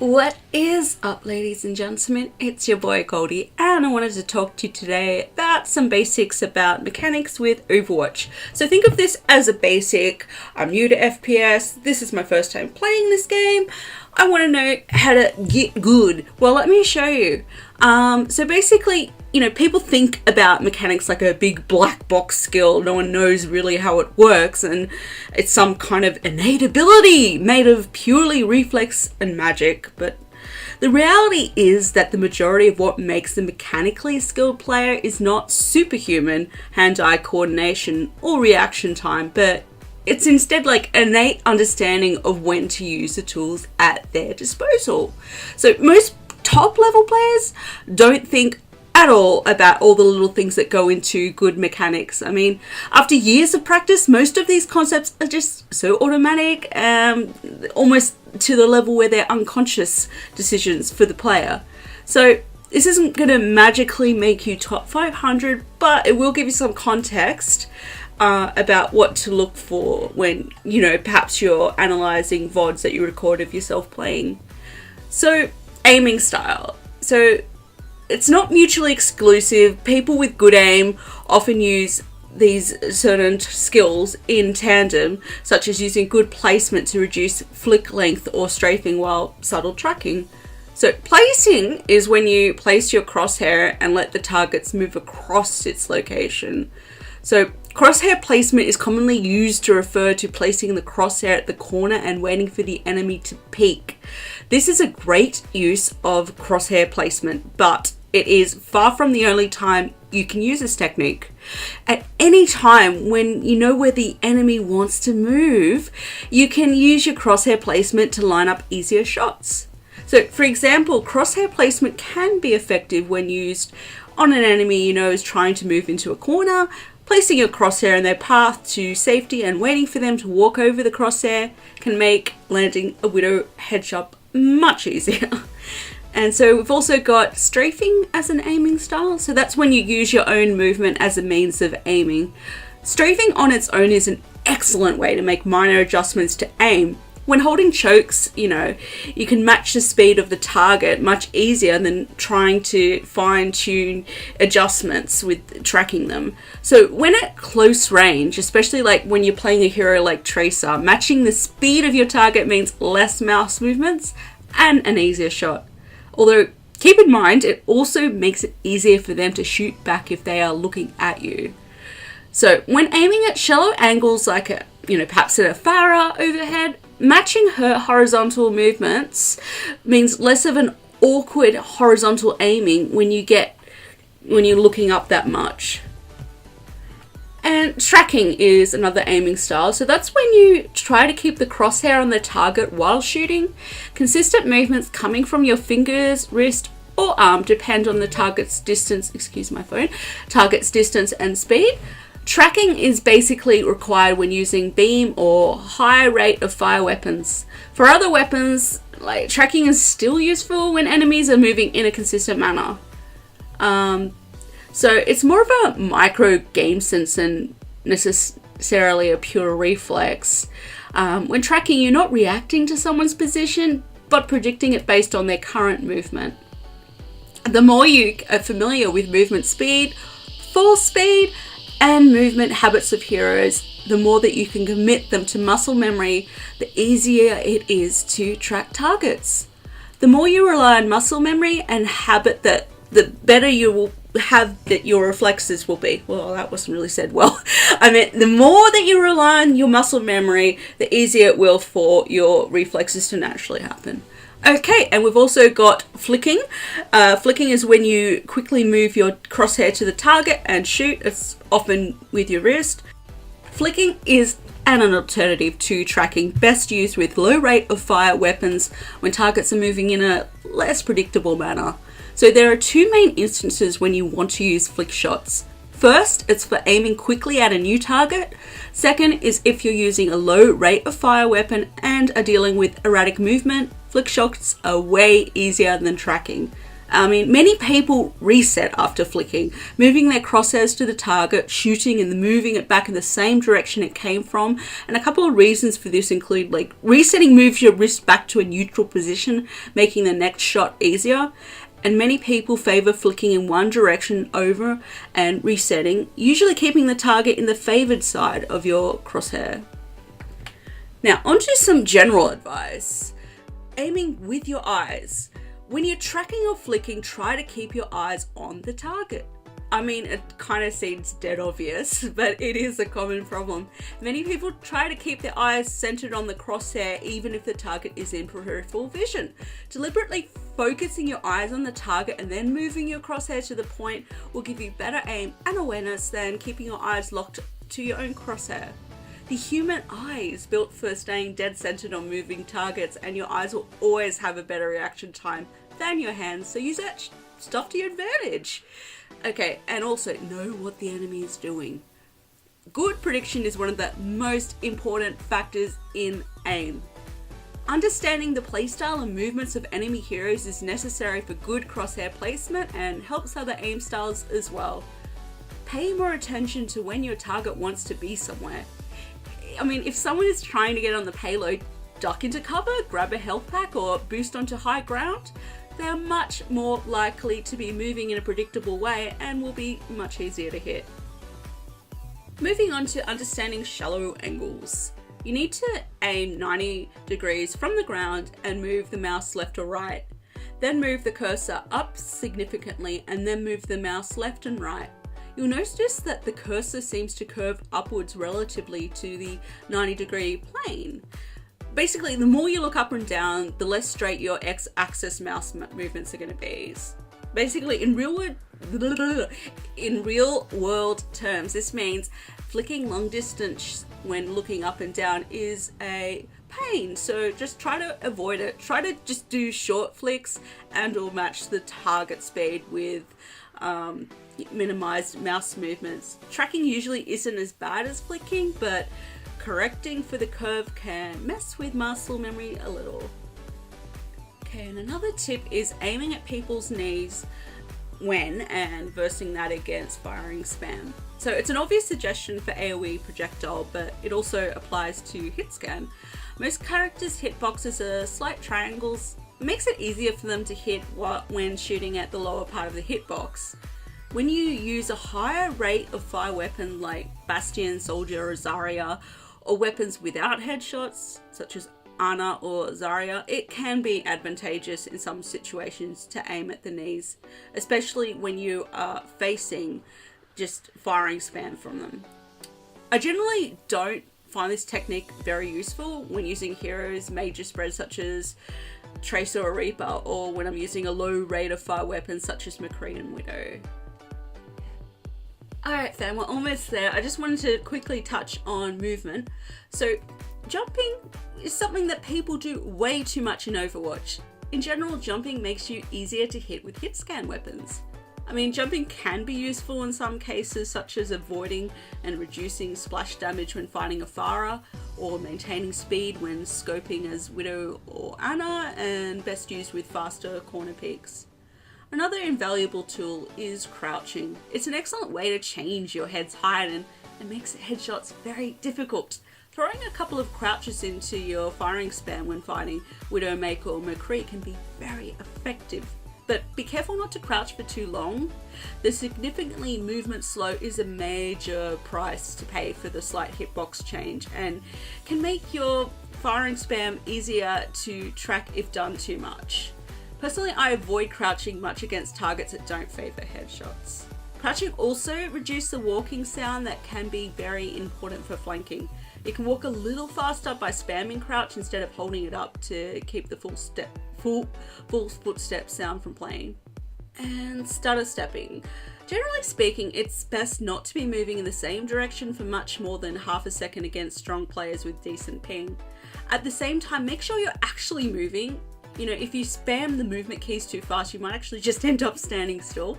What is up, ladies and gentlemen? It's your boy Goldie, and I wanted to talk to you today about some basics about mechanics with Overwatch. So think of this as a basic. I'm new to FPS, this is my first time playing this game, I want to know how to get good. Well, let me show you. So basically, people think about mechanics like a big black box skill. No one knows really how it works, and it's some kind of innate ability made of purely reflex and magic. But the reality is that the majority of what makes the mechanically skilled player is not superhuman hand-eye coordination or reaction time, but it's instead like innate understanding of when to use the tools at their disposal. So most top level players don't think at all about all the little things that go into good mechanics. I mean, after years of practice, most of these concepts are just so automatic, almost to the level where they're unconscious decisions for the player. So this isn't going to magically make you top 500, but it will give you some context about what to look for when, perhaps you're analysing VODs that you record of yourself playing. So, aiming style. So, it's not mutually exclusive. People with good aim often use these certain skills in tandem, such as using good placement to reduce flick length or strafing while subtle tracking. So placing is when you place your crosshair and let the targets move across its location. So crosshair placement is commonly used to refer to placing the crosshair at the corner and waiting for the enemy to peek. This is a great use of crosshair placement, but it is far from the only time you can use this technique. At any time when you know where the enemy wants to move, you can use your crosshair placement to line up easier shots. So for example, crosshair placement can be effective when used on an enemy is trying to move into a corner. Placing your crosshair in their path to safety and waiting for them to walk over the crosshair can make landing a Widow headshot much easier. And so we've also got strafing as an aiming style. So that's when you use your own movement as a means of aiming. Strafing on its own is an excellent way to make minor adjustments to aim. When holding chokes, you can match the speed of the target much easier than trying to fine-tune adjustments with tracking them. So when at close range, especially like when you're playing a hero like Tracer, matching the speed of your target means less mouse movements and an easier shot. Although, keep in mind, it also makes it easier for them to shoot back if they are looking at you. So when aiming at shallow angles like perhaps at a Pharah overhead, matching her horizontal movements means less of an awkward horizontal aiming when you're looking up that much. And tracking is another aiming style. So that's when you try to keep the crosshair on the target while shooting. Consistent movements coming from your fingers, wrist, or arm depend on the target's distance, target's distance and speed. Tracking is basically required when using beam or high rate of fire weapons. For other weapons, tracking is still useful when enemies are moving in a consistent manner. So it's more of a micro game sense than necessarily a pure reflex. When tracking, you're not reacting to someone's position, but predicting it based on their current movement. The more you are familiar with movement speed, fall speed, and movement habits of heroes, the more that you can commit them to muscle memory, the easier it is to track targets. The more you rely on muscle memory and habit, the better you will have that your reflexes will be. Well, that wasn't really said well. I mean, the more that you rely on your muscle memory, the easier it will for your reflexes to naturally happen. Okay, and we've also got flicking. Flicking is when you quickly move your crosshair to the target and shoot. It's often with your wrist. Flicking is an alternative to tracking, best used with low rate of fire weapons when targets are moving in a less predictable manner. So there are two main instances when you want to use flick shots. First, it's for aiming quickly at a new target. Second is if you're using a low rate of fire weapon and are dealing with erratic movement. Flick shots are way easier than tracking. I mean, many people reset after flicking, moving their crosshairs to the target, shooting and moving it back in the same direction it came from. And a couple of reasons for this include, like, resetting moves your wrist back to a neutral position, making the next shot easier. And many people favour flicking in one direction over and resetting, usually keeping the target in the favoured side of your crosshair. Now, onto some general advice. Aiming with your eyes. When you're tracking or flicking, try to keep your eyes on the target. I mean, it kind of seems dead obvious, but it is a common problem. Many people try to keep their eyes centered on the crosshair even if the target is in peripheral vision. Deliberately focusing your eyes on the target and then moving your crosshair to the point will give you better aim and awareness than keeping your eyes locked to your own crosshair. The human eye is built for staying dead centered on moving targets, and your eyes will always have a better reaction time than your hands, so use that stuff to your advantage. Okay, and also know what the enemy is doing. Good prediction is one of the most important factors in aim. Understanding the playstyle and movements of enemy heroes is necessary for good crosshair placement and helps other aim styles as well. Pay more attention to when your target wants to be somewhere. I mean, if someone is trying to get on the payload, duck into cover, grab a health pack, or boost onto high ground, they're much more likely to be moving in a predictable way and will be much easier to hit. Moving on to understanding shallow angles. You need to aim 90 degrees from the ground and move the mouse left or right. Then move the cursor up significantly and then move the mouse left and right. You'll notice that the cursor seems to curve upwards relatively to the 90-degree plane. Basically, the more you look up and down, the less straight your x-axis mouse movements are going to be. Basically, in real world terms, this means flicking long distance when looking up and down is a pain. So just try to avoid it. Try to just do short flicks and or match the target speed with minimized mouse movements. Tracking usually isn't as bad as flicking, but correcting for the curve can mess with muscle memory a little. Okay, and another tip is aiming at people's knees when and versing that against firing spam. So it's an obvious suggestion for AoE projectile, but it also applies to hit scan. Most characters' hitboxes are slight triangles. It makes it easier for them to hit when shooting at the lower part of the hitbox. When you use a higher rate of fire weapon like Bastion, Soldier, or Zarya, or weapons without headshots such as Ana or Zarya, it can be advantageous in some situations to aim at the knees, especially when you are facing just firing spam from them. I generally don't find this technique very useful when using heroes major spreads such as Tracer or Reaper, or when I'm using a low rate of fire weapons such as McCree and Widow. Alright fam, we're almost there. I just wanted to quickly touch on movement. So jumping is something that people do way too much in Overwatch. In general, jumping makes you easier to hit with hit scan weapons. I mean, jumping can be useful in some cases, such as avoiding and reducing splash damage when fighting a Pharah, or maintaining speed when scoping as Widow or Ana, and best used with faster corner peeks. Another invaluable tool is crouching. It's an excellent way to change your head's height and makes headshots very difficult. Throwing a couple of crouches into your firing spam when fighting Widowmaker or McCree can be very effective. But be careful not to crouch for too long. The significantly movement slow is a major price to pay for the slight hitbox change and can make your firing spam easier to track if done too much. Personally, I avoid crouching much against targets that don't favour headshots. Crouching also reduces the walking sound that can be very important for flanking. You can walk a little faster by spamming crouch instead of holding it up to keep the full footstep sound from playing. And stutter stepping. Generally speaking, it's best not to be moving in the same direction for much more than half a second against strong players with decent ping. At the same time, make sure you're actually moving. You know, if you spam the movement keys too fast, you might actually just end up standing still.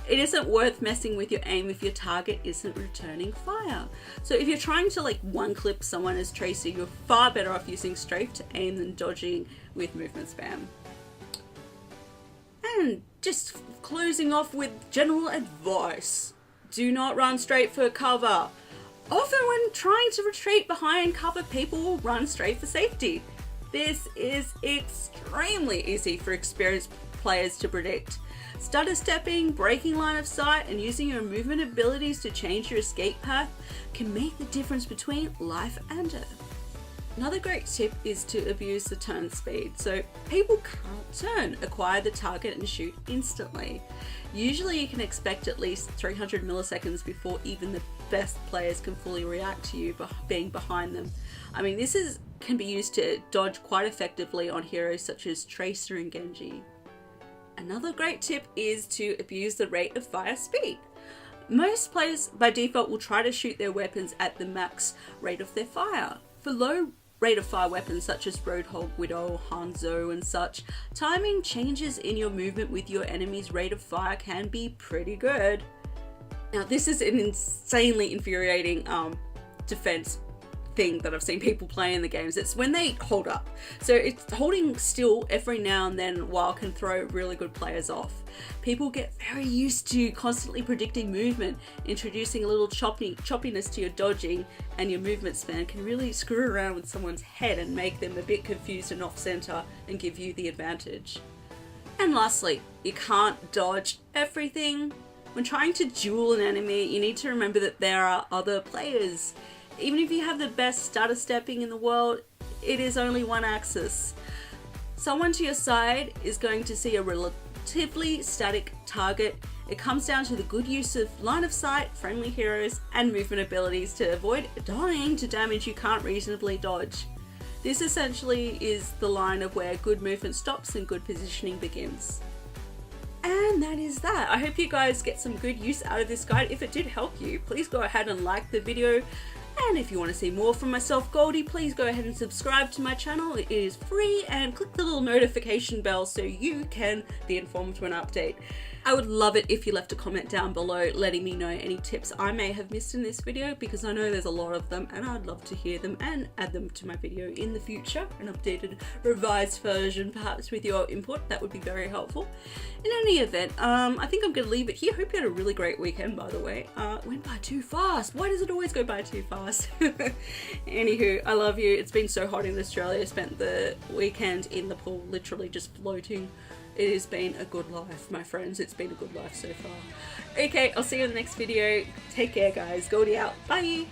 It isn't worth messing with your aim if your target isn't returning fire. So if you're trying to one clip someone as Tracer, you're far better off using strafe to aim than dodging with movement spam. And just closing off with general advice. Do not run straight for cover. Often when trying to retreat behind cover, people will run straight for safety. This is extremely easy for experienced players to predict. Stutter stepping, breaking line of sight, and using your movement abilities to change your escape path can make the difference between life and death. Another great tip is to abuse the turn speed, so people can't turn, acquire the target and shoot instantly. Usually you can expect at least 300 milliseconds before even the best players can fully react to you being behind them. I mean, this can be used to dodge quite effectively on heroes such as Tracer and Genji. Another great tip is to abuse the rate of fire speed. Most players by default will try to shoot their weapons at the max rate of their fire. For low rate of fire weapons such as Roadhog, Widow, Hanzo and such, timing changes in your movement with your enemy's rate of fire can be pretty good. Now this is an insanely infuriating defense thing that I've seen people play in the games. It's when they hold up. So it's holding still every now and then while can throw really good players off. People get very used to constantly predicting movement. Introducing a little choppiness to your dodging and your movement span can really screw around with someone's head and make them a bit confused and off center and give you the advantage. And lastly, you can't dodge everything. When trying to duel an enemy, you need to remember that there are other players. Even if you have the best stutter stepping in the world, it is only one axis. Someone to your side is going to see a relatively static target. It comes down to the good use of line of sight, friendly heroes, and movement abilities to avoid dying to damage you can't reasonably dodge. This essentially is the line of where good movement stops and good positioning begins. And that is that. I hope you guys get some good use out of this guide. If it did help you, please go ahead and like the video. And if you want to see more from myself, Goldie, please go ahead and subscribe to my channel. It is free, and click the little notification bell so you can be informed when I update. I would love it if you left a comment down below letting me know any tips I may have missed in this video, because I know there's a lot of them and I'd love to hear them and add them to my video in the future. An updated, revised version perhaps with your input, that would be very helpful. In any event, I think I'm going to leave it here. Hope you had a really great weekend, by the way. It went by too fast. Why does it always go by too fast? Anywho, I love you. It's been so hot in Australia. I spent the weekend in the pool literally just floating. It has been a good life, my friends. It's been a good life so far. Okay, I'll see you in the next video. Take care, guys. Goldie out. Bye!